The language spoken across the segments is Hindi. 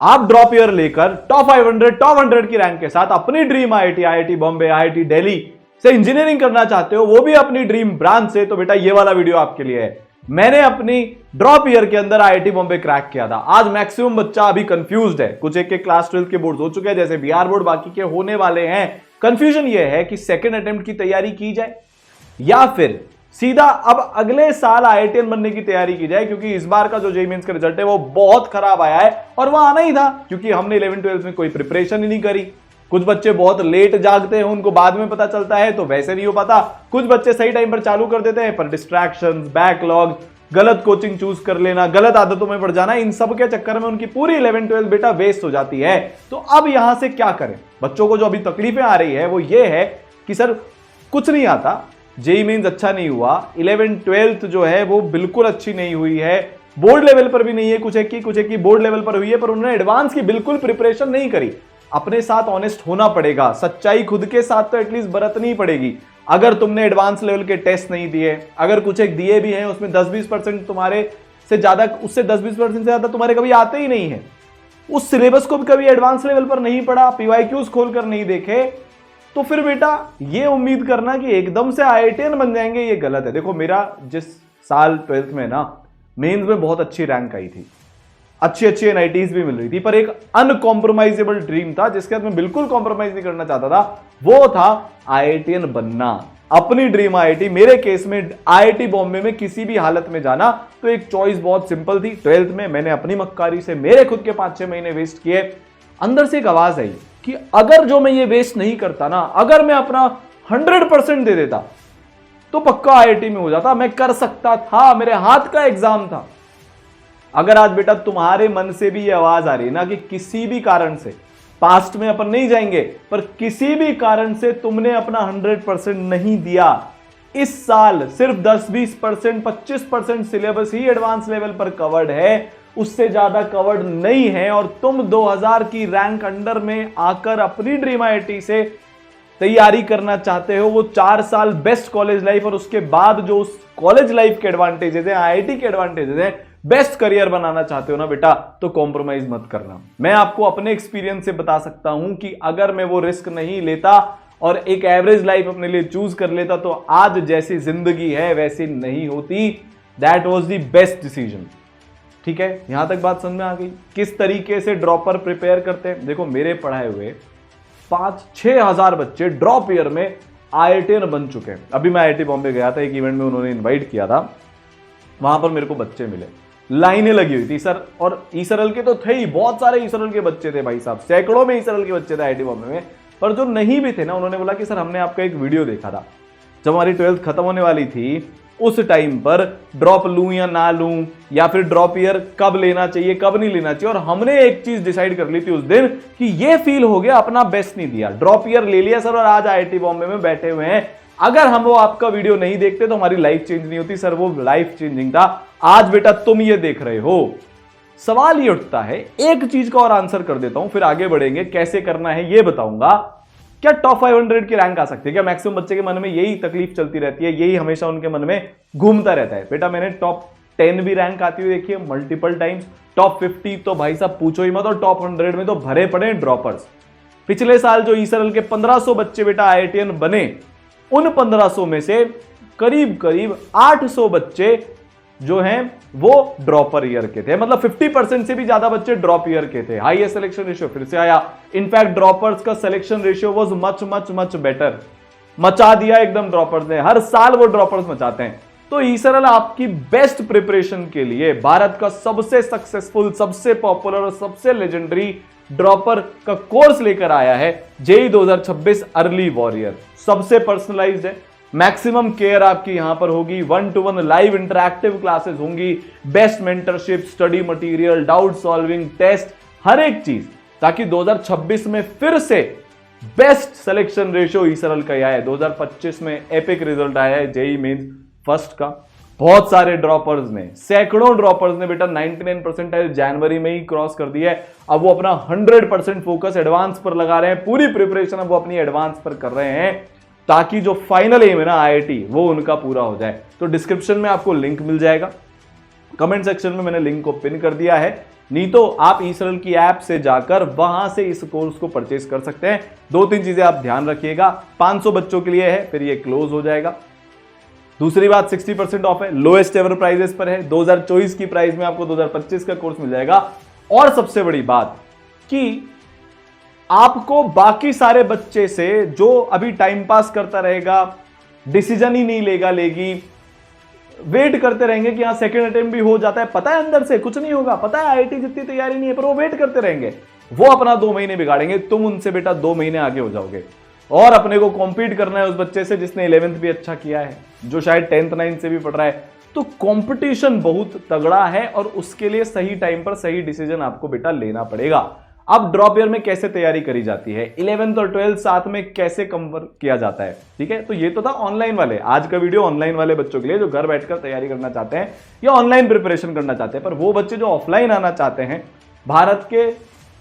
आप ड्रॉप ईयर लेकर टॉप 500 टॉप 100 की रैंक के साथ अपनी dream IIT, IIT Bombay, IIT Delhi से इंजीनियरिंग करना चाहते हो, वो भी अपनी ड्रीम ब्रांच से, तो बेटा ये वाला वीडियो आपके लिए है। मैंने अपनी ड्रॉप ईयर के अंदर आईआईटी बॉम्बे क्रैक किया था। आज मैक्सिमम बच्चा अभी कंफ्यूज्ड है, कुछ एक के क्लास 12 के बोर्ड हो चुके हैं, जैसे बिहार बोर्ड बाकी के होने वाले हैं। कंफ्यूजन ये है कि सेकंड अटेम्प्ट की तैयारी की जाए या फिर सीधा अब अगले साल आईआईटीएन बनने की तैयारी की जाए, क्योंकि इस बार का जो जेईई मेंस का रिजल्ट है वो बहुत खराब आया है और वो आना ही था, क्योंकि हमने 11-12 में कोई प्रिपरेशन ही नहीं करी। कुछ बच्चे बहुत लेट जागते हैं, उनको बाद में पता चलता है तो वैसे नहीं हो पाता। कुछ बच्चे सही टाइम पर चालू कर देते हैं पर डिस्ट्रैक्शंस, बैकलॉग, गलत कोचिंग चूज कर लेना, गलत आदतों में पड़ जाना, इन सब के चक्कर में उनकी पूरी 11-12 बेटा वेस्ट हो जाती है। तो अब यहां से क्या करें? बच्चों को जो अभी तकलीफें आ रही है वो ये है कि सर कुछ नहीं आता, जेईई मेंस अच्छा नहीं हुआ, 11-12 जो है वो बिल्कुल अच्छी नहीं हुई है, बोर्ड लेवल पर भी नहीं है, कुछ एक की बोर्ड लेवल पर हुई है, पर उन्होंने एडवांस की बिल्कुल प्रिपरेशन नहीं करी। अपने साथ ऑनेस्ट होना पड़ेगा, सच्चाई खुद के साथ तो एटलीस्ट बरतनी पड़ेगी। अगर तुमने एडवांस लेवल के टेस्ट नहीं दिए, अगर कुछ एक दिए भी हैं उसमें 10-20% तुम्हारे से ज्यादा, उससे 10-20% से ज्यादा तुम्हारे कभी आते ही नहीं है, उस सिलेबस को भी कभी एडवांस लेवल पर नहीं पढ़ा, पीवाईक्यूज खोलकर नहीं देखे, तो फिर बेटा ये उम्मीद करना कि एकदम से आईआईटीएन बन जाएंगे, ये गलत है। देखो मेरा जिस साल 12th में ना मेंस में बहुत अच्छी रैंक आई थी, अच्छी एनआईटीज भी मिल रही थी, पर एक अनकॉम्प्रोमाइजेबल ड्रीम था जिसके साथ मैं बिल्कुल कॉम्प्रोमाइज नहीं करना चाहता था, वो था आईआईटीएन बनना, अपनी ड्रीम आईआईटी। मेरे केस में आईआईटी बॉम्बे में किसी भी हालत में जाना, तो एक चॉइस बहुत सिंपल थी। 12th में मैंने अपनी मक्कारी से मेरे खुद के 5-6 महीने वेस्ट किए। अंदर से एक आवाज आई कि अगर जो मैं ये वेस्ट नहीं करता ना, अगर मैं अपना 100% दे देता तो पक्का आईआईटी में हो जाता, मैं कर सकता था, मेरे हाथ का एग्जाम था। अगर आज बेटा तुम्हारे मन से भी ये आवाज आ रही है ना कि किसी भी कारण से, पास्ट में अपन नहीं जाएंगे, पर किसी भी कारण से तुमने अपना 100% नहीं दिया, इस साल सिर्फ 10-20%, 25% सिलेबस ही एडवांस लेवल पर कवर्ड है, उससे ज्यादा कवर्ड नहीं है, और तुम 2000 की रैंक अंडर में आकर अपनी ड्रीम आईआईटी से तैयारी करना चाहते हो, वो 4 साल बेस्ट कॉलेज लाइफ और उसके बाद जो उस कॉलेज लाइफ के एडवांटेजेस हैं, आईआईटी के एडवांटेजेस हैं, बेस्ट करियर बनाना चाहते हो ना बेटा, तो कॉम्प्रोमाइज मत करना। मैं आपको अपने एक्सपीरियंस से बता सकता हूं कि अगर मैं वो रिस्क नहीं लेता और एक एवरेज लाइफ अपने लिए चूज कर लेता, तो आज जैसी जिंदगी है वैसी नहीं होती। That was the best decision. ठीक है, यहां तक बात समझ में आ गई किस तरीके से ड्रॉपर प्रिपेयर करते हैं। देखो मेरे पढ़ाए हुए 5-6 हजार बच्चे ड्रॉप ईयर में आईआईटीएन बन चुके हैं। अभी मैं आईआईटी बॉम्बे गया था, एक इवेंट में उन्होंने इनवाइट किया था, वहां पर मेरे को बच्चे मिले, लाइनें लगी हुई थी सर, और ईसरल के तो थे ही, बहुत सारे ईसरल के बच्चे थे भाई साहब, सैकड़ों में ईसरल के बच्चे थे आईआईटी बॉम्बे में। पर जो नहीं भी थे ना, उन्होंने बोला कि सर हमने आपका एक वीडियो देखा था, जब हमारी 12th खत्म होने वाली थी उस टाइम पर ड्रॉप लूं या ना लूं, या फिर ड्रॉप ईयर कब लेना चाहिए कब नहीं लेना चाहिए, और हमने एक चीज डिसाइड कर ली थी उस दिन कि ये फील हो गया अपना बेस्ट नहीं दिया, ड्रॉप ईयर ले लिया सर, और आज आईआईटी बॉम्बे में बैठे हुए हैं। अगर हम वो आपका वीडियो नहीं देखते तो हमारी लाइफ चेंज नहीं होती सर, वो लाइफ चेंजिंग था। आज बेटा तुम ये देख रहे हो। सवाल ये उठता है, एक चीज का और आंसर कर देता हूं, फिर आगे बढ़ेंगे, कैसे करना है ये बताऊंगा। क्या टॉप 500 की रैंक आ सकती है? क्या मैक्सिमम बच्चे के मन में यही तकलीफ चलती रहती है, यही हमेशा उनके मन में घूमता रहता है? बेटा मैंने टॉप 10 भी रैंक आती हुई देखी है मल्टीपल टाइम्स, टॉप 50 तो भाई साहब पूछो ही मत, और टॉप 100 में तो भरे पड़े ड्रॉपर्स। पिछले साल जो ईसरल के 1500 बच्चे बेटा आईआईटीएन बने, उन 1500 में से करीब 800 बच्चे जो हैं वो ड्रॉपर ईयर के थे, मतलब 50% से भी ज्यादा बच्चे ड्रॉप ईयर के थे। हाईएस्ट सिलेक्शन रेशियो फिर से आया, इनफैक्ट ड्रॉपर्स का selection ratio was much better, मचा दिया एकदम ड्रॉपर्स ने, हर साल वो ड्रॉपर्स मचाते हैं। तो ईसरल आपकी बेस्ट प्रिपरेशन के लिए भारत का सबसे सक्सेसफुल, सबसे पॉपुलर और सबसे लेजेंडरी ड्रॉपर का कोर्स लेकर आया है, जेईई 2026 अर्ली वॉरियर। सबसे पर्सनलाइज्ड है, मैक्सिमम केयर आपकी यहां पर होगी, 1-to-1 लाइव इंटरैक्टिव क्लासेस होंगी, best mentorship, study material, doubt solving, test, हर एक चीज, ताकि 2026 में फिर से बेस्ट सिलेक्शन रेशियो ईसरल का आया है। 2025 में एपिक रिजल्ट आया है जेईई मेंस फर्स्ट का। बहुत सारे ड्रॉपर्स ने, सैकड़ों ड्रॉपर्स ने बेटा 99 परसेंटाइल जनवरी में ही क्रॉस कर दिया है। अब वो अपना 100% फोकस एडवांस पर लगा रहे हैं, पूरी प्रिपरेशन अब वो अपनी एडवांस पर कर रहे हैं, ताकि जो फाइनल एम है ना आईआईटी, वो उनका पूरा हो जाए। तो डिस्क्रिप्शन में आपको लिंक मिल जाएगा, कमेंट सेक्शन में मैंने लिंक को पिन कर दिया है, नहीं तो आप ईसरल की ऐप से जाकर वहां से इस कोर्स को परचेज कर सकते हैं। 2-3 चीजें आप ध्यान रखिएगा, 500 बच्चों के लिए है, फिर ये क्लोज हो जाएगा। दूसरी बात 60% ऑफ है, लोएस्ट एवर प्राइजेस पर है। 2024 की प्राइस में आपको 2025 का कोर्स मिल जाएगा। और सबसे बड़ी बात कि आपको बाकी सारे बच्चे से जो अभी टाइम पास करता रहेगा, डिसीजन ही नहीं लेगी, वेट करते रहेंगे कि हाँ सेकंड अटेम्प्ट भी हो जाता है, पता है अंदर से कुछ नहीं होगा, पता है आईआईटी जितनी तैयारी नहीं है, पर वो वेट करते रहेंगे, वो अपना 2 महीने बिगाड़ेंगे। तुम उनसे बेटा 2 महीने आगे हो जाओगे। और अपने को कॉम्पीट करना है उस बच्चे से जिसने 11th भी अच्छा किया है, जो शायद 10th 9th से भी पढ़ रहा है। तो कंपटीशन बहुत तगड़ा है और उसके लिए सही टाइम पर सही डिसीजन आपको बेटा लेना पड़ेगा। अब ड्रॉप ईयर में कैसे तैयारी करी जाती है, 11th और 12th साथ में कैसे कवर किया जाता है, ठीक है। तो ये तो था ऑनलाइन वाले, आज का वीडियो ऑनलाइन वाले बच्चों के लिए जो घर बैठकर तैयारी करना चाहते हैं या ऑनलाइन प्रिपरेशन करना चाहते हैं। पर वो बच्चे जो ऑफलाइन आना चाहते हैं, भारत के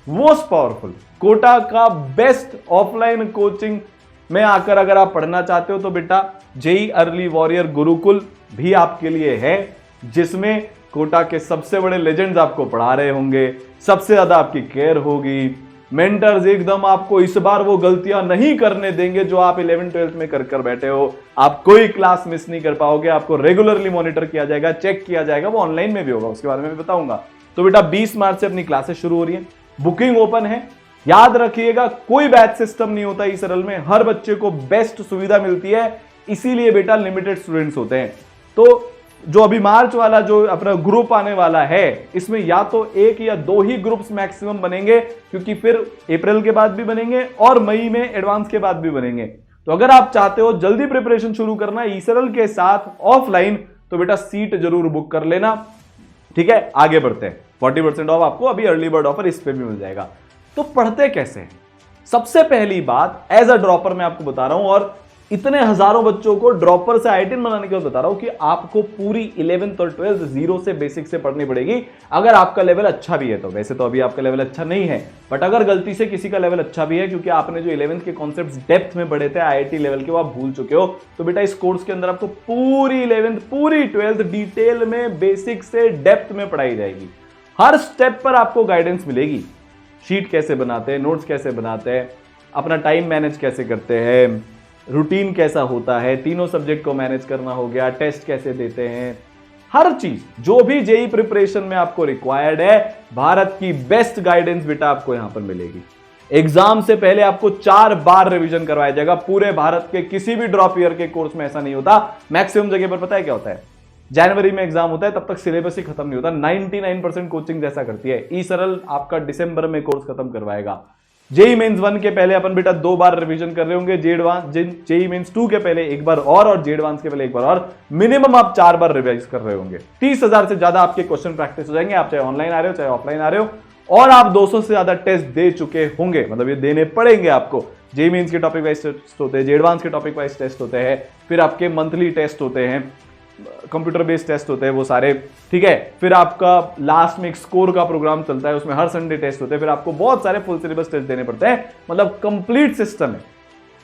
मोस्ट पावरफुल कोटा का बेस्ट ऑफलाइन कोचिंग में आकर अगर आप पढ़ना चाहते हो तो बेटा जेई अर्ली वॉरियर गुरुकुल भी आपके लिए है, जिसमें कोटा के सबसे बड़े लेजेंड्स आपको पढ़ा रहे होंगे, सबसे ज्यादा आपकी केयर होगी, मेंटर्स एकदम आपको इस बार वो गलतियां नहीं करने देंगे जो आप 11th 12th में कर बैठे हो। आप कोई क्लास मिस नहीं कर पाओगे, आपको रेगुलरली मॉनिटर किया जाएगा, चेक किया जाएगा, वो ऑनलाइन में भी होगा, उसके बारे में भी बताऊंगा। तो बेटा 20 मार्च से अपनी क्लासेस शुरू हो रही है, बुकिंग ओपन है। याद रखिएगा कोई बैच सिस्टम नहीं होता ईसरल में, हर बच्चे को बेस्ट सुविधा मिलती है, इसीलिए बेटा लिमिटेड स्टूडेंट्स होते हैं। तो जो अभी मार्च वाला जो अपना ग्रुप आने वाला है, इसमें या तो 1 या 2 ही ग्रुप्स मैक्सिमम बनेंगे, क्योंकि फिर अप्रैल के बाद भी बनेंगे और मई में एडवांस के बाद भी बनेंगे। तो अगर आप चाहते हो जल्दी प्रिपरेशन शुरू करना ईसरल के साथ ऑफलाइन, तो बेटा सीट जरूर बुक कर लेना, ठीक है। आगे बढ़ते हैं, 40% ऑफ आपको अभी अर्ली बर्ड ऑफर इस पे भी मिल जाएगा। तो पढ़ते कैसे हैं? सबसे पहली बात, एज अ ड्रॉपर मैं आपको बता रहा हूं, और इतने हजारों बच्चों को ड्रॉपर से आईआईटी बनाने के लिए बता रहा हूं कि आपको पूरी 11th और 12th जीरो से बेसिक से पढ़नी पड़ेगी। अगर आपका लेवल अच्छा भी है तो, वैसे तो अभी आपका लेवल अच्छा नहीं है, बट अगर गलती से किसी का लेवल अच्छा भी है, क्योंकि आपने जो 11th के कॉन्सेप्ट्स डेप्थ में पढ़े थे आईआईटी लेवल के, वो आप भूल चुके हो, तो बेटा इस कोर्स के अंदर आपको पूरी 11th पूरी 12th डिटेल में बेसिक से डेप्थ में पढ़ाई जाएगी। हर स्टेप पर आपको गाइडेंस मिलेगी, शीट कैसे बनाते हैं, नोट्स कैसे बनाते हैं, अपना टाइम मैनेज कैसे करते हैं, रूटीन कैसा होता है, तीनों सब्जेक्ट को मैनेज करना हो गया, टेस्ट कैसे देते हैं, हर चीज जो भी जेई प्रिपरेशन में आपको रिक्वायर्ड है, भारत की बेस्ट गाइडेंस बेटा आपको यहां पर मिलेगी। एग्जाम से पहले आपको 4 बार रिवीजन करवाया जाएगा। पूरे भारत के किसी भी ड्रॉप ईयर के कोर्स में ऐसा नहीं होता। मैक्सिमम जगह पर पता है क्या होता है, जनवरी में एग्जाम होता है, तब तक सिलेबस ही खत्म नहीं होता। 99% कोचिंग जैसा करती है। ईसरल आपका दिसंबर में कोर्स खत्म करवाएगा। जेई मेंस 1 के पहले अपन बेटा 2 बार रिवीजन कर रहे होंगे, जेई मेंस 2 के पहले 1 बार और जेई एडवांस के पहले 1 बार और, मिनिमम आप 4 बार रिवाइज कर रहे होंगे। 30,000 से ज्यादा आपके क्वेश्चन प्रैक्टिस हो जाएंगे, आप चाहे ऑनलाइन आ रहे हो चाहे ऑफलाइन आ रहे हो, और आप 200 से ज्यादा टेस्ट दे चुके होंगे, मतलब ये देने पड़ेंगे आपको। जेई मेंस के टॉपिक वाइज टेस्ट होते हैं, जेई एडवांस के टॉपिक वाइज टेस्ट होते हैं, फिर आपके मंथली टेस्ट होते हैं, कंप्यूटर बेस्ड टेस्ट होते हैं वो सारे, ठीक है। फिर आपका लास्ट में एक स्कोर का प्रोग्राम चलता है, उसमें हर संडे टेस्ट होते हैं, फिर आपको बहुत सारे फुल सिलेबस टेस्ट देने पड़ते हैं, मतलब कंप्लीट सिस्टम है।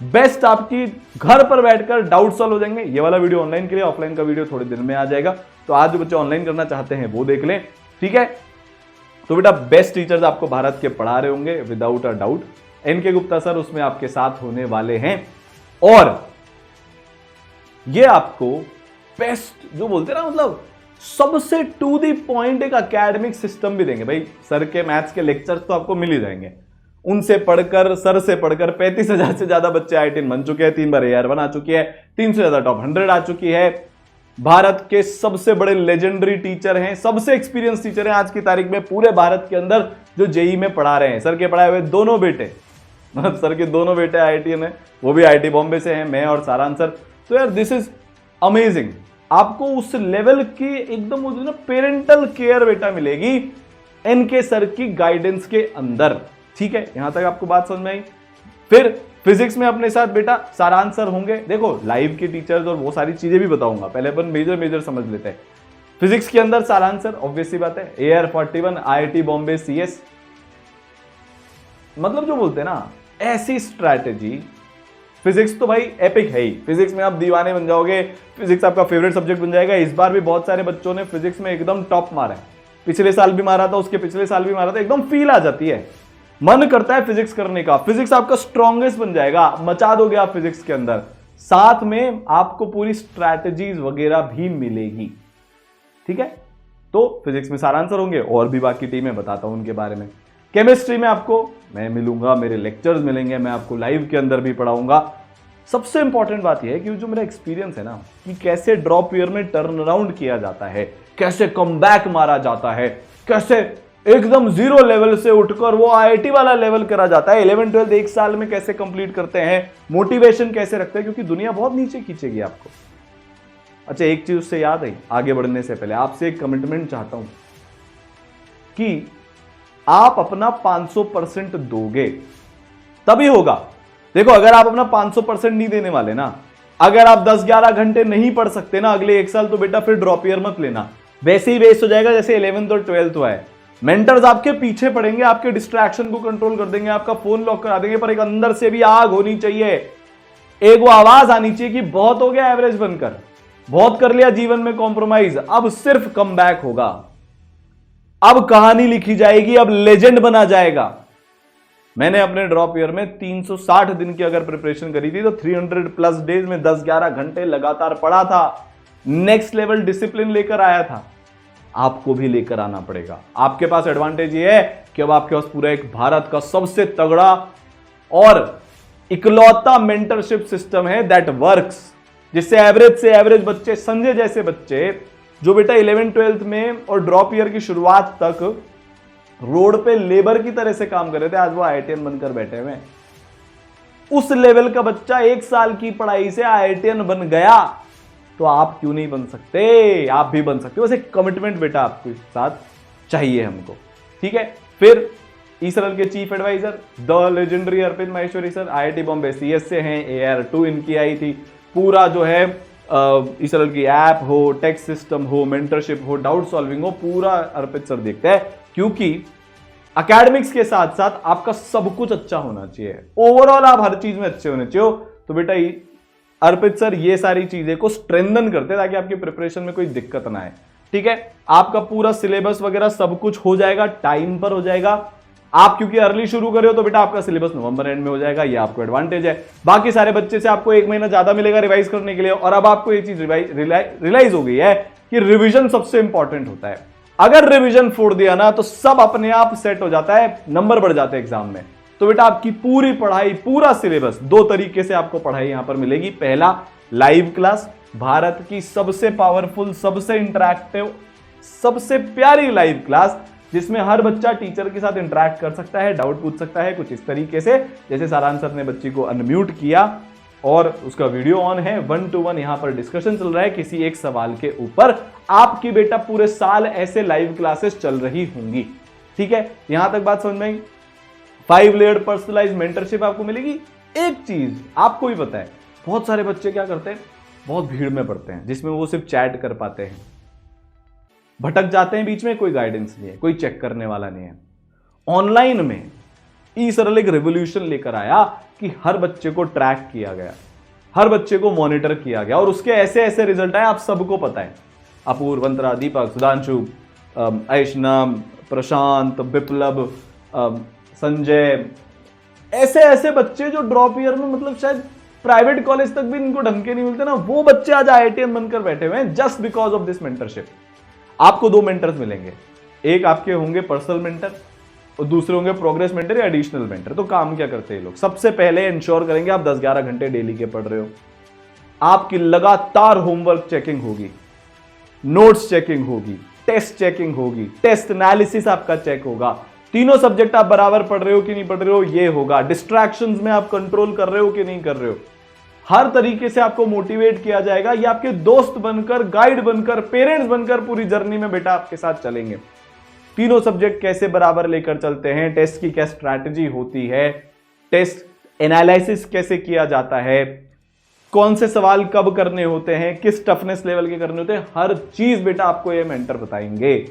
बेस्ट आपकी घर पर बैठकर डाउट सॉल्व हो जाएंगे। ये वाला वीडियो ऑनलाइन के लिए, ऑफलाइन का वीडियो थोड़े दिन में आ जाएगा, तो आज जो बच्चे ऑनलाइन करना चाहते हैं वो देख लें, ठीक है। तो बेटा बेस्ट टीचर्स आपको भारत के पढ़ा रहे होंगे without a doubt. N K Gupta sir उसमें आपके साथ होने वाले हैं, और ये आपको बेस्ट जो बोलते हैं ना, मतलब सबसे टू दी पॉइंट एक एकेडमिक सिस्टम भी देंगे। भाई सर के मैथ्स के लेक्चर्स तो आपको मिल ही जाएंगे, उनसे पढ़कर, सर से पढ़कर 35,000 से ज्यादा बच्चे आईआईटी बन चुके हैं, 3 बार AR1 आ चुकी है, 300 से ज्यादा टॉप 100 आ चुकी है। भारत के सबसे बड़े लेजेंडरी टीचर हैं, सबसे एक्सपीरियंस टीचर हैं आज की तारीख में पूरे भारत के अंदर, जो जेई में पढ़ा रहे हैं। सर के पढ़ाए हुए दोनों बेटे, मतलब सर के दोनों बेटे आईआईटी में, वो भी आईआईटी बॉम्बे से हैं, मैं और सारांश सर। तो यार दिस इज अमेजिंग। आपको उस लेवल की एकदम ना पेरेंटल केयर बेटा मिलेगी एनके सर की गाइडेंस के अंदर, ठीक है। यहां तक आपको बात समझ में आई। फिर फिजिक्स में अपने साथ बेटा सारांश सर होंगे। देखो लाइव के टीचर्स और वो सारी चीजें भी बताऊंगा, पहले अपन मेजर समझ लेते हैं। फिजिक्स के अंदर सारांश सर, ऑब्वियस सी बात है, AR41 आईआईटी बॉम्बे CS, मतलब जो बोलते हैं ना ऐसी स्ट्रैटेजी। फिजिक्स तो भाई एपिक है ही, फिजिक्स में आप दीवाने बन जाओगे, फिजिक्स आपका फेवरेट सब्जेक्ट बन जाएगा। इस बार भी बहुत सारे बच्चों ने फिजिक्स में एकदम टॉप मारा है, पिछले साल भी मारा था, उसके पिछले साल भी मारा था, एकदम फील आ जाती है, मन करता है फिजिक्स करने का। फिजिक्स आपका स्ट्रॉन्गेस्ट बन जाएगा, मचा दोगे आप फिजिक्स के अंदर। साथ में आपको पूरी स्ट्रैटेजीज वगैरह भी मिलेगी, ठीक है। तो फिजिक्स में सारा आंसर होंगे, और भी बाकी टीमें बताता हूं उनके बारे में। केमिस्ट्री में आपको मैं मिलूंगा, मेरे लेक्चर्स मिलेंगे, मैं आपको लाइव के अंदर भी पढ़ाऊंगा। सबसे इंपॉर्टेंट बात यह है कि जो मेरा एक्सपीरियंस है ना, कि कैसे ड्रॉप ईयर में टर्न अराउंड किया जाता है, कैसे कमबैक मारा जाता है, कैसे एकदम जीरो लेवल से उठकर वो आईआईटी वाला लेवल करा जाता है, 11 12 एक साल में कैसे कंप्लीट करते हैं, मोटिवेशन कैसे रखते हैं, क्योंकि दुनिया बहुत नीचे खींचेगी आपको। अच्छा, एक चीज उससे याद आई, आगे बढ़ने से पहले आपसे एक कमिटमेंट चाहता हूं कि आप अपना 500% दोगे तभी होगा। देखो, अगर आप अपना 500% नहीं देने वाले ना, अगर आप 10-11 घंटे नहीं पढ़ सकते ना अगले एक साल, तो बेटा फिर ड्रॉप ईयर मत लेना, वैसे ही वेस्ट हो जाएगा जैसे 11th और 12th हुआ है। मेंटर्स आपके पीछे पड़ेंगे, आपके डिस्ट्रैक्शन को कंट्रोल कर देंगे, आपका फोन लॉक करा देंगे, पर एक अंदर से भी आग होनी चाहिए, एक वो आवाज आनी चाहिए कि बहुत हो गया एवरेज बनकर, बहुत कर लिया जीवन में कॉम्प्रोमाइज, अब सिर्फ कम बैक होगा, अब कहानी लिखी जाएगी, अब लेजेंड बना जाएगा। मैंने अपने ड्रॉप ईयर में 360 दिन की अगर प्रिपरेशन करी थी, तो 300+ डेज में 10-11 घंटे लगातार पढ़ा था, नेक्स्ट लेवल डिसिप्लिन लेकर आया था। आपको भी लेकर आना पड़ेगा। आपके पास एडवांटेज ये है कि अब आपके पास पूरा एक भारत का सबसे तगड़ा और इकलौता मेंटरशिप सिस्टम है दैट वर्क्स, जिससे एवरेज से एवरेज बच्चे, संजय जैसे बच्चे जो बेटा 11 12th में और ड्रॉप ईयर की शुरुआत तक रोड पे लेबर की तरह से काम कर रहे थे, आज वो आईआईटीएन बनकर बैठे हुए। उस लेवल का बच्चा 1 साल की पढ़ाई से आईआईटीएन बन गया, तो आप क्यों नहीं बन सकते? आप भी बन सकते हो। बस एक कमिटमेंट बेटा आपके साथ चाहिए हमको, ठीक है। फिर ईसरल के chief advisor the legendary Arpit Maheshwari sir, IIT Bombay CS से हैं, AR2 इनकी आई थी। पूरा जो है ईसरल की ऐप हो, टेक्स्ट सिस्टम हो, मेंटरशिप हो, डाउट सॉल्विंग हो, पूरा अर्पित सर देखते हैं, क्योंकि एकेडमिक्स के साथ साथ आपका सब कुछ अच्छा होना चाहिए, ओवरऑल आप हर चीज में अच्छे होने चाहिए। तो बेटा अर्पित सर ये सारी चीजें को स्ट्रेंथन करते हैं ताकि आपकी प्रिपरेशन में कोई दिक्कत ना आए, ठीक है। आपका पूरा सिलेबस वगैरह सब कुछ हो जाएगा, टाइम पर हो जाएगा। आप क्योंकि अर्ली शुरू कर रहे हो, तो बेटा आपका सिलेबस नवंबर एंड में हो जाएगा, ये आपको एडवांटेज है। बाकी सारे बच्चे से आपको 1 महीना ज्यादा मिलेगा रिवाइज करने के लिए। और अब आपको ये चीज रियलाइज हो गई है कि रिविजन सबसे इंपॉर्टेंट होता है। अगर रिवीजन फोड़ दिया ना, तो सब अपने आप सेट हो जाता है, नंबर बढ़ जाते हैं एग्जाम में। तो बेटा आपकी पूरी पढ़ाई, पूरा सिलेबस 2 तरीके से आपको पढ़ाई यहां पर मिलेगी। पहला, लाइव क्लास, भारत की सबसे पावरफुल, सबसे इंटरैक्टिव, सबसे प्यारी लाइव क्लास, जिसमें हर बच्चा टीचर के साथ इंटरैक्ट कर सकता है, डाउट पूछ सकता है, कुछ इस तरीके से जैसे सारांश सर ने बच्ची को अनम्यूट किया और उसका वीडियो ऑन है, 1-to-1 यहां पर डिस्कशन चल रहा है किसी एक सवाल के ऊपर। आपकी बेटा पूरे साल ऐसे लाइव क्लासेस चल रही होंगी, ठीक है। यहां तक बात समझ में आई। 5 लेयर्ड पर्सनलाइज्ड मेंटरशिप आपको मिलेगी। एक चीज आपको भी पता है, बहुत सारे बच्चे क्या करते हैं, बहुत भीड़ में पढ़ते हैं, जिसमें वो सिर्फ चैट कर पाते हैं, भटक जाते हैं बीच में, कोई गाइडेंस नहीं है, कोई चेक करने वाला नहीं है। ऑनलाइन में ईसरल एक रेवोल्यूशन लेकर आया कि हर बच्चे को ट्रैक किया गया, हर बच्चे को मॉनिटर किया गया, और उसके ऐसे ऐसे रिजल्ट आए, आप सबको पता है। अपूर्व, वंतरा, दीपक, सुधांशु, ऐशना, प्रशांत, विप्लव, संजय, ऐसे ऐसे बच्चे जो ड्रॉप ईयर में, मतलब शायद प्राइवेट कॉलेज तक भी इनको ढंग के नहीं मिलते ना, वो बच्चे आज आईआईटीएन बनकर बैठे हुए हैं just because of this mentorship. आपको 2 मेंटर्स मिलेंगे, एक आपके होंगे पर्सनल मेंटर और दूसरे होंगे प्रोग्रेस मेंटर या एडिशनल मेंटर। तो काम क्या करते हैं लोग, सबसे पहले इंश्योर करेंगे आप 10-11 घंटे डेली के पढ़ रहे हो। आपकी लगातार होमवर्क चेकिंग होगी, नोट्स चेकिंग होगी, टेस्ट चेकिंग होगी, टेस्ट एनालिसिस आपका चेक होगा, तीनों सब्जेक्ट आप बराबर पढ़ रहे हो कि नहीं पढ़ रहे हो ये होगा, डिस्ट्रैक्शंस में आप कंट्रोल कर रहे हो कि नहीं कर रहे हो, हर तरीके से आपको मोटिवेट किया जाएगा। ये आपके दोस्त बनकर, गाइड बनकर, पेरेंट्स बनकर पूरी जर्नी में बेटा आपके साथ चलेंगे। तीनों सब्जेक्ट कैसे बराबर लेकर चलते हैं, टेस्ट की क्या स्ट्रैटेजी होती है, टेस्ट एनालिसिस कैसे किया जाता है, कौन से सवाल कब करने होते हैं, किस टफनेस लेवल के करने होते हैं, हर चीज बेटा आपको ये मेंटर बताएंगे।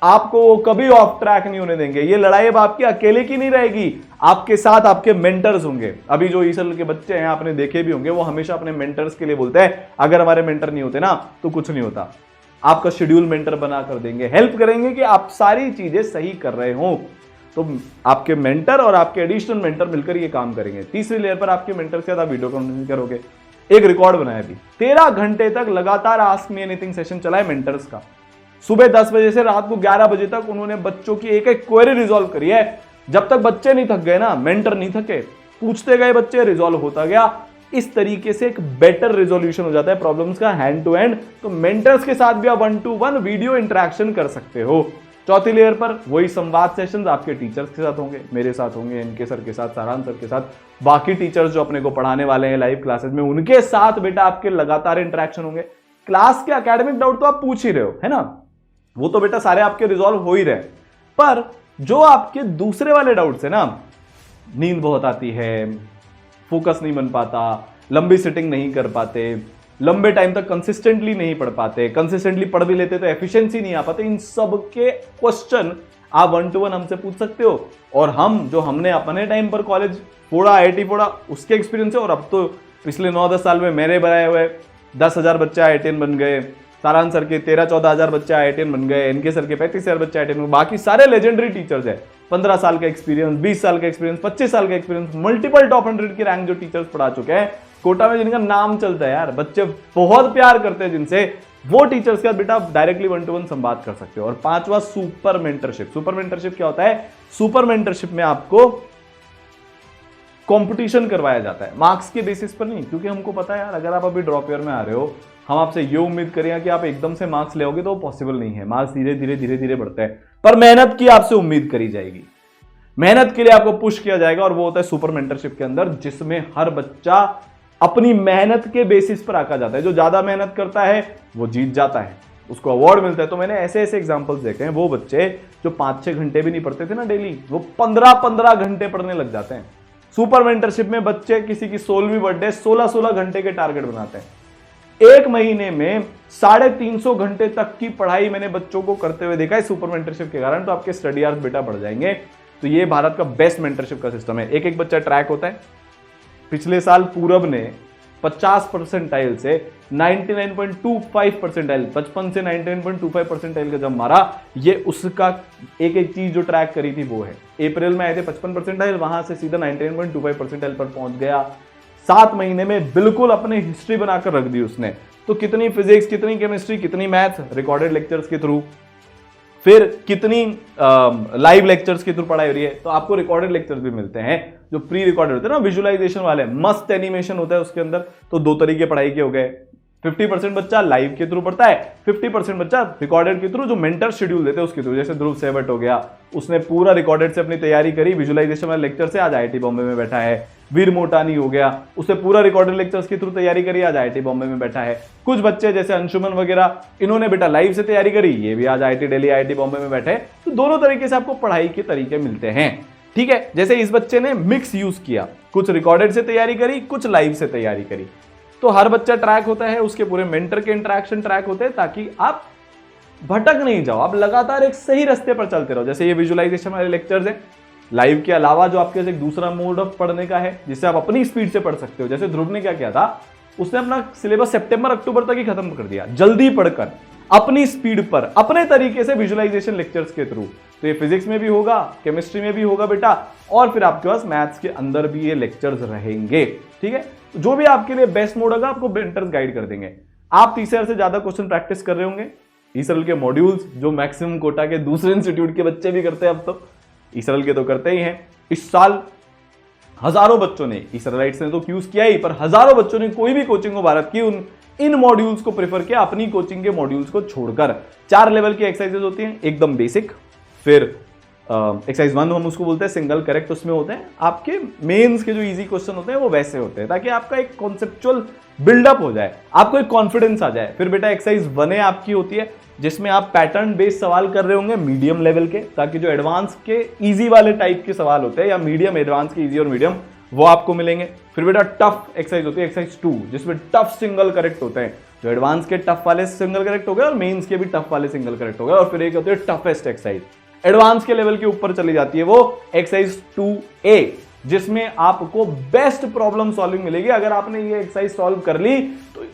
आपको वो कभी ऑफ ट्रैक नहीं होने देंगे। ये लड़ाई अब आपकी अकेले की नहीं रहेगी, आपके साथ आपके मेंटर्स होंगे। अभी जो ईसरल के बच्चे हैं आपने देखे भी होंगे, वो हमेशा अपने मेंटर्स के लिए बोलते हैं अगर हमारे मेंटर नहीं होते ना तो कुछ नहीं होता। आपका शेड्यूल मेंटर बना कर देंगे, हेल्प करेंगे कि आप सारी चीजें सही कर रहे हो। तो आपके मेंटर और आपके एडिशनल मेंटर मिलकर ये काम करेंगे। तीसरी लेयर पर आपके मेंटर के साथ आप वीडियो कॉन्फ्रेंसिंग करोगे। एक रिकॉर्ड बनाया भी, 13 घंटे तक लगातार आस्क मी एनीथिंग सेशन चला है मेंटर्स का। सुबह 10 बजे से रात को 11 बजे तक उन्होंने बच्चों की एक एक क्वेरी रिजॉल्व करी है। जब तक बच्चे नहीं थक गए ना, मेंटर नहीं थके, पूछते गए बच्चे, रिजॉल्व होता गया। इस तरीके से एक बेटर रिजोल्यूशन हो जाता है प्रॉब्लम्स का हैंड टू हैंड। तो मेंटर्स के साथ भी आप 1-to-1 वीडियो इंटरेक्शन कर सकते हो। चौथी लेयर पर वही संवाद सेशंस आपके टीचर्स के साथ होंगे, मेरे साथ होंगे, इनके सर के साथ, सारांश सर के साथ, बाकी टीचर्स जो अपने को पढ़ाने वाले हैं लाइव क्लासेस में, उनके साथ बेटा आपके लगातार इंटरेक्शन होंगे। क्लास के एकेडमिक डाउट तो आप पूछ ही रहे हो, है ना, वो तो बेटा सारे आपके रिजॉल्व हो ही रहे। पर जो आपके दूसरे वाले डाउट्स है ना, नींद बहुत आती है, फोकस नहीं बन पाता, लंबी सिटिंग नहीं कर पाते, लंबे टाइम तक कंसिस्टेंटली नहीं पढ़ पाते, कंसिस्टेंटली पढ़ भी लेते तो एफिशिएंसी नहीं आ पाते, इन सब के क्वेश्चन आप 1-to-1 हमसे पूछ सकते हो। और हम जो हमने अपने टाइम पर कॉलेज फोड़ा, IIT फोड़ा, उसके एक्सपीरियंस है, और अब तो पिछले 9-10 साल में मेरे बनाए हुए 10,000 बच्चे IITian बन गए, सारांश सर के 13-14 हजार बच्चे IITian बन गए, इनके सर के 35,000 बच्चे IITian बन गए, बाकी सारे लेजेंडरी टीचर्स है। 15 साल का एक्सपीरियंस, 20 साल का एक्सपीरियंस, 25 साल का एक्सपीरियंस, मल्टीपल टॉप 100 की रैंक जो टीचर्स पढ़ा चुके हैं, कोटा में जिनका नाम चलता है यार, बच्चे बहुत प्यार करते हैं जिनसे, वो टीचर्स के साथ बेटा आप डायरेक्टली 1-to-1 संवाद कर सकते हो। और पांचवा सुपर मेंटरशिप। सुपर मेंटरशिप क्या होता है? सुपर मेंटरशिप में आपको कंपटीशन करवाया जाता है, मार्क्स के बेसिस पर नहीं, क्योंकि हमको पता है यार, अगर आप अभी ड्रॉप ईयर में आ रहे हो, हम आपसे ये उम्मीद करेंगे कि आप एकदम से मार्क्स लेओगे तो पॉसिबल नहीं है। मार्क्स धीरे धीरे धीरे धीरे बढ़ते हैं, पर मेहनत की आपसे उम्मीद करी जाएगी, मेहनत के लिए आपको पुश किया जाएगा, और वो होता है सुपर मेंटरशिप के अंदर, जिसमें हर बच्चा अपनी मेहनत के बेसिस पर आका जाता है। जो ज्यादा मेहनत करता है वो जीत जाता है, उसको अवार्ड मिलता है। तो मैंने ऐसे ऐसे एग्जांपल्स देखे हैं, वो बच्चे जो 5-6 घंटे भी नहीं पढ़ते थे ना डेली, वो 15-15 घंटे पढ़ने लग जाते हैं। सुपर मेंटरशिप में बच्चे किसी की 16वीं बर्थडे 16-16 घंटे के टारगेट बनाते हैं। एक महीने में 350 घंटे तक की पढ़ाई मैंने बच्चों को करते हुए देखा है सुपर मेंटरशिप के कारण। तो आपके स्टडी आवर्स बेटा बढ़ जाएंगे। तो ये भारत का बेस्ट मेंटरशिप का सिस्टम है। एक एक बच्चा ट्रैक होता है। पिछले साल पूरब ने 50 परसेंटाइल से 99.25 परसेंटाइल, 55 से 99.25 परसेंटाइल का जब मारा, ये उसका एक एक चीज जो ट्रैक करी थी वो है। अप्रैल में आए थे 55 परसेंटाइल, वहां से सीधा 99.25 परसेंटाइल पर पहुंच गया। 7 महीने में बिल्कुल अपने हिस्ट्री बनाकर रख दी उसने। तो कितनी फिजिक्स, कितनी केमिस्ट्री, कितनी मैथ्स रिकॉर्डेड लेक्चर्स के थ्रू, फिर कितनी लाइव लेक्चर्स के थ्रू पढ़ाई हो रही है। तो आपको रिकॉर्डेड लेक्चर्स भी मिलते हैं जो प्री रिकॉर्डेड होते हैं ना, विजुअलाइजेशन वाले, मस्त एनिमेशन होता है उसके अंदर। तो 2 तरीके पढ़ाई के हो गए। 50% बच्चा लाइव के थ्रू पढ़ता है, 50% बच्चा रिकॉर्डेड के थ्रू, जो मेंटर शेड्यूल देते हैं उसके थ्रू। जैसे ध्रुव सेवट हो गया, उसने पूरा रिकॉर्डेड से अपनी तैयारी करी, विजुअलाइजेशन वाले लेक्चर से आज IIT बॉम्बे में बैठा है। वीर मोटानी हो गया, उसने पूरा रिकॉर्डेड लेक्चर्स के थ्रू तैयारी करी, आज IIT बॉम्बे में बैठा है। कुछ बच्चे जैसे अंशुमन वगैरह, इन्होंने बेटा लाइव से तैयारी करी, ये भी आज IIT दिल्ली, IIT बॉम्बे में बैठे। तो दोनों तरीके से आपको पढ़ाई के तरीके मिलते हैं, ठीक है। जैसे इस बच्चे ने मिक्स यूज किया, कुछ रिकॉर्डेड से तैयारी करी, कुछ लाइव से तैयारी करी। तो हर बच्चा ट्रैक होता है, उसके पूरे मेंटर के इंटरेक्शन ट्रैक होते हैं, ताकि आप भटक नहीं जाओ, आप लगातार एक सही रास्ते पर चलते रहो। जैसे ये विजुअलाइजेशन वाले लेक्चर्स हैं, लाइव के अलावा जो आपके एक दूसरा मोड ऑफ पढ़ने का है, जिससे आप अपनी स्पीड से पढ़ सकते हो। जैसे ध्रुव ने क्या किया था, उसने अपना सिलेबस सितंबर-अक्टूबर तक ही खत्म कर दिया, जल्दी पढ़कर, अपनी स्पीड पर, अपने तरीके से विजुअलाइजेशन लेक्चर्स के थ्रू। तो ये फिजिक्स में भी होगा, केमिस्ट्री में भी होगा बेटा, और फिर आपके पास मैथ्स के अंदर भी ये लेक्चर्स रहेंगे, ठीक है। जो भी आपके लिए बेस्ट मोड होगा, आपको मेंटर्स गाइड कर देंगे। आप 30 हजार से ज्यादा क्वेश्चन प्रैक्टिस कर रहे होंगे, ईसरल के मॉड्यूल्स, जो मैक्सिमम कोटा के दूसरे इंस्टीट्यूट के बच्चे भी करते हैं, अब तो ईसरल के तो करते ही हैं। इस साल हजारों बच्चों ने, ईसरलाइट्स ने तो क्यूज किया ही, पर हजारों बच्चों ने कोई भी कोचिंग हो भारत की, इन मॉड्यूल्स को प्रेफर किया अपनी कोचिंग के मॉड्यूल्स को छोड़कर। 4 लेवल की एक्सरसाइजेज होती हैं, एकदम बेसिक, फिर एक्सरसाइज 1 हम उसको बोलते हैं सिंगल करेक्ट, उसमें होते हैं आपके मेंस के जो इजी क्वेश्चन होते हैं वो वैसे होते हैं, ताकि आपका एक कॉन्सेप्चुअल बिल्डअप हो जाए, आपको एक कॉन्फिडेंस आ जाए। फिर बेटा एक्सरसाइज 1A आपकी होती है, जिसमें आप पैटर्न बेस्ड सवाल कर रहे होंगे मीडियम लेवल के, ताकि जो एडवांस के इजी वाले टाइप के सवाल होते हैं, या मीडियम एडवांस के इजी और मीडियम, वो आपको मिलेंगे। फिर बेटा टफ एक्सरसाइज होती है, एक्सरसाइज 2, जिसमें टफ सिंगल करेक्ट होते हैं। जो एडवांस के टफ वाले सिंगल करेक्ट हो गए, और मेंस के भी टफ वाले सिंगल करेक्ट हो गए। और फिर एक होती है टफेस्ट एक्सरसाइज, एडवांस के लेवल के ऊपर चली जाती है, वो एक्सरसाइज 2A, जिसमें आपको बेस्ट प्रॉब्लम सॉल्विंग मिलेगी। अगर आपने ये एक्सरसाइज सॉल्व कर ली तो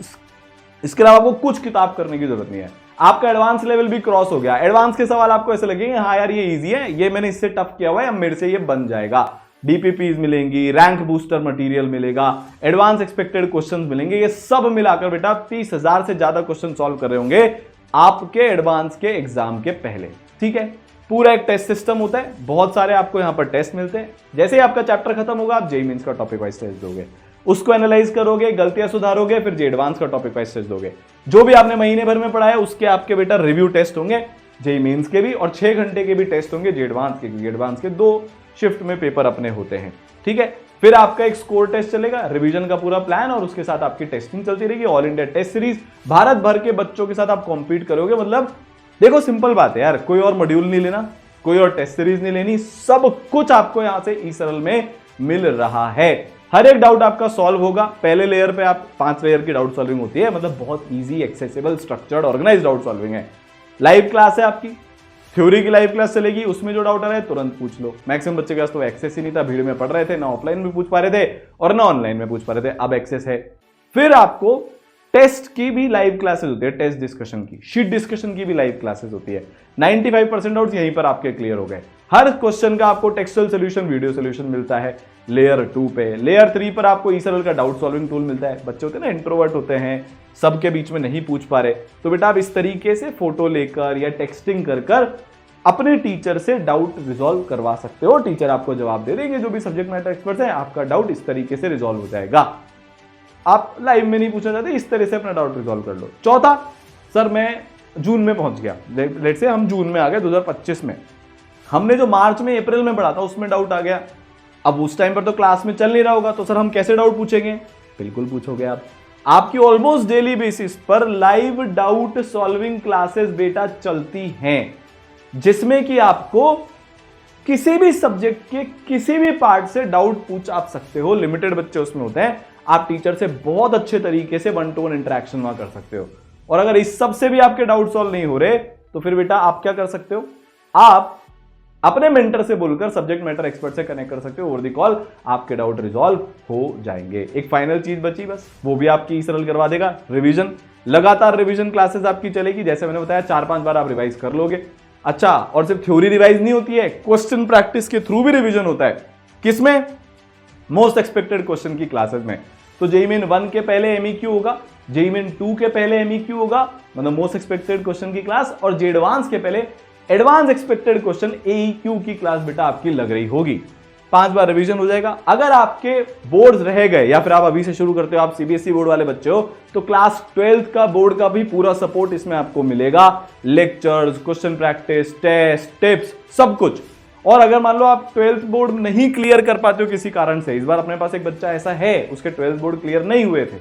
इसके अलावा आपको कुछ किताब करने की जरूरत नहीं है। आपका एडवांस लेवल भी क्रॉस हो गया। एडवांस के सवाल आपको ऐसे लगेंगे हाँ यार ये इजी है, ये मैंने इससे टफ किया हुआ है, अब मेरे से ये बन जाएगा। डीपीपीज मिलेंगी, रैंक बूस्टर मटेरियल मिलेगा, एडवांस एक्सपेक्टेड क्वेश्चंस मिलेंगे, ये सब मिलाकर बेटा 30,000 से ज्यादा क्वेश्चन सॉल्व कर रहे होंगे आपके एडवांस के एग्जाम के पहले। ठीक है, पूरा एक टेस्ट सिस्टम होता है, बहुत सारे आपको यहां पर टेस्ट मिलते हैं। जैसे ही आपका चैप्टर खत्म होगा आप जेईई मेंस का टॉपिक वाइज टेस्ट दोगे, उसको एनालाइज करोगे, गलतियां सुधारोगे, फिर जेईई एडवांस का टॉपिक वाइज टेस्ट दोगे। जो भी आपने महीने भर में पढ़ा है उसके आपके बेटा रिव्यू टेस्ट होंगे जेईई मेंस के भी, और 6 घंटे के भी टेस्ट होंगे जेईई एडवांस के, क्योंकि एडवांस के 2 शिफ्ट में पेपर अपने होते हैं। ठीक है, फिर आपका एक स्कोर टेस्ट चलेगा, रिवीजन का पूरा प्लान, और उसके साथ आपकी टेस्टिंग चलती रहेगी। All India test series, Bharat भर के बच्चों के साथ आप कॉम्पीट करोगे। मतलब देखो सिंपल बात है यार, कोई और मॉड्यूल नहीं लेना, कोई और टेस्ट सीरीज नहीं लेनी, सब कुछ आपको यहां से ई सरल में मिल रहा है। हर एक डाउट आपका सॉल्व होगा। पहले लेयर पे आप 5 लेयर की डाउट सॉल्विंग होती है, मतलब बहुत easy, accessible, structured, organised doubt solving है। लाइव क्लास है आपकी, थ्योरी की लाइव क्लास चलेगी, उसमें जो डाउट आ रहा है तुरंत पूछ लो। मैक्सिमम बच्चे के पास तो एक्सेस ही नहीं था, भीड़ में पढ़ रहे थे, ना ऑफलाइन में पूछ पा रहे थे और ना ऑनलाइन में पूछ पा रहे थे, अब एक्सेस है। फिर आपको टेस्ट की भी लाइव क्लासेस होती है, टेस्ट डिस्कशन की, शीट डिस्कशन की भी लाइव क्लासेस होती है। 95% डाउट्स यहीं पर आपके क्लियर हो गए। हर क्वेश्चन का आपको टेक्सचुअल सॉल्यूशन, वीडियो सॉल्यूशन मिलता है लेयर 2 पे। लेयर 3 पर आपको ई सरल का डाउट सॉल्विंग टूल मिलता है। बच्चे होते हैं ना इंट्रोवर्ट होते हैं, सबके बीच में नहीं पूछ पा रहे, तो बेटा आप इस तरीके से फोटो लेकर या टेक्सटिंग कर अपने टीचर से डाउट रिजॉल्व करवा सकते हो। टीचर आपको जवाब दे देंगे, जो भी सब्जेक्ट मैटर एक्सपर्ट है, आपका डाउट इस तरीके से रिजॉल्व हो जाएगा। आप लाइव में नहीं पूछना चाहते, इस तरह से अपना डाउट रिजॉल्व कर लो। चौथा, सर मैं जून में पहुंच गया, लेट से हम जून में आ गए 2025 में, हमने जो मार्च में अप्रैल में पढ़ा था उसमें डाउट आ गया, अब उस टाइम पर तो क्लास में चल नहीं रहा होगा, तो सर हम कैसे डाउट पूछेंगे? बिल्कुल पूछोगे आप। आपकी ऑलमोस्ट डेली बेसिस पर लाइव डाउट सॉल्विंग क्लासेस बेटा चलती हैं, जिसमें कि आपको किसी भी सब्जेक्ट के किसी भी पार्ट से डाउट पूछ आप सकते हो। लिमिटेड बच्चे उसमें होते हैं, आप टीचर से बहुत अच्छे तरीके से 1-to-1 इंटरेक्शन वहां कर सकते हो। और अगर इस सब से भी आपके डाउट सॉल्व नहीं हो रहे, तो फिर बेटा आप क्या कर सकते हो, आप अपने मेंटर से बोलकर सब्जेक्ट मैटर एक्सपर्ट से कनेक्ट कर सकते हो, ओवर द कॉल आपके डाउट रिजॉल्व हो जाएंगे। एक फाइनल चीज बची बस, वो भी आपकी सरल करवा देगा, रिवीजन। लगातार रिवीजन क्लासेस आपकी चलेगी, जैसे मैंने बताया 4-5 बार आप रिवाइज कर लोगे। अच्छा, और सिर्फ थ्योरी रिवाइज नहीं होती है, क्वेश्चन प्रैक्टिस के थ्रू भी रिवीजन होता है। किसमें? मोस्ट एक्सपेक्टेड क्वेश्चन की क्लासेस में। तो जेईई मेन 1 के पहले एमईक्यू होगा, जेईई मेन 2 के पहले एमईक्यू होगा, मतलब मोस्ट एक्सपेक्टेड क्वेश्चन की क्लास, और जेईई एडवांस के पहले एडवांस एक्सपेक्टेड क्वेश्चन एईक्यू की क्लास बेटा आपकी लग रही होगी। 5 बार रिवीजन हो जाएगा। अगर आपके बोर्ड्स रह गए या फिर आप अभी से शुरू करते हो, आप सीबीएसई बोर्ड वाले बच्चे हो, तो क्लास 12th का बोर्ड का भी पूरा सपोर्ट इसमें आपको मिलेगा। Lectures, question practice, test, tips, सब कुछ। और अगर मान लो आप 12th बोर्ड नहीं क्लियर कर पाते हो किसी कारण से, इस बार अपने पास एक बच्चा ऐसा है उसके 12th बोर्ड क्लियर नहीं हुए थे,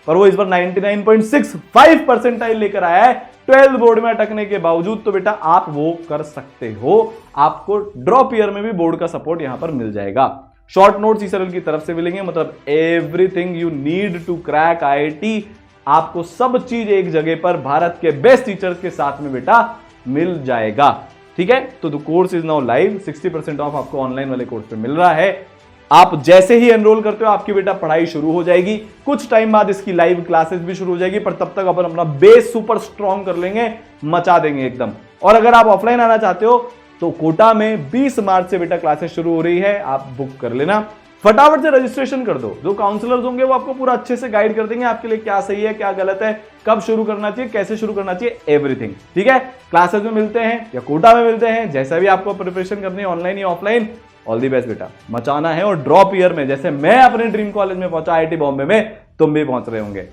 पर वो इस बार 99.65 परसेंटाइल लेकर आया है 12th बोर्ड में अटकने के बावजूद, तो बेटा आप वो कर सकते हो। आपको ड्रॉप ईयर में भी बोर्ड का सपोर्ट यहां पर मिल जाएगा। शॉर्ट नोट्स ई सरल की तरफ से मिलेंगे, मतलब everything you need to crack IIT, आपको सब चीज एक जगह पर भारत के बेस्ट टीचर्स के साथ में बेटा मिल जाएगा। ठीक है, तो the course is now live, 60% of आपको ऑनलाइन वाले कोर्स पे मिल रहा है। आप जैसे ही एनरोल करते हो आपकी बेटा पढ़ाई शुरू हो जाएगी। कुछ टाइम बाद इसकी लाइव क्लासेस भी शुरू हो जाएगी, पर तब तक अपन अपना बेस सुपर स्ट्रॉन्ग कर लेंगे, मचा देंगे एकदम। और अगर आप ऑफलाइन आना चाहते हो तो कोटा में 20 मार्च से बेटा क्लासेस शुरू हो रही है, आप बुक कर लेना। फटाफट से रजिस्ट्रेशन कर दो, जो काउंसलर्स होंगे वो आपको पूरा अच्छे से गाइड कर देंगे, आपके लिए क्या सही है क्या गलत है, कब शुरू करना चाहिए, कैसे शुरू करना चाहिए, एवरीथिंग। ठीक है, क्लासेस में मिलते हैं या कोटा में मिलते हैं, जैसा भी आपको प्रिपरेशन करनी है, ऑनलाइन या ऑफलाइन, ऑल दी बेस्ट बेटा, मचाना है। और ड्रॉप ईयर में जैसे मैं अपने ड्रीम कॉलेज में पहुंचा आईआईटी बॉम्बे में, तुम भी पहुंच रहे होंगे।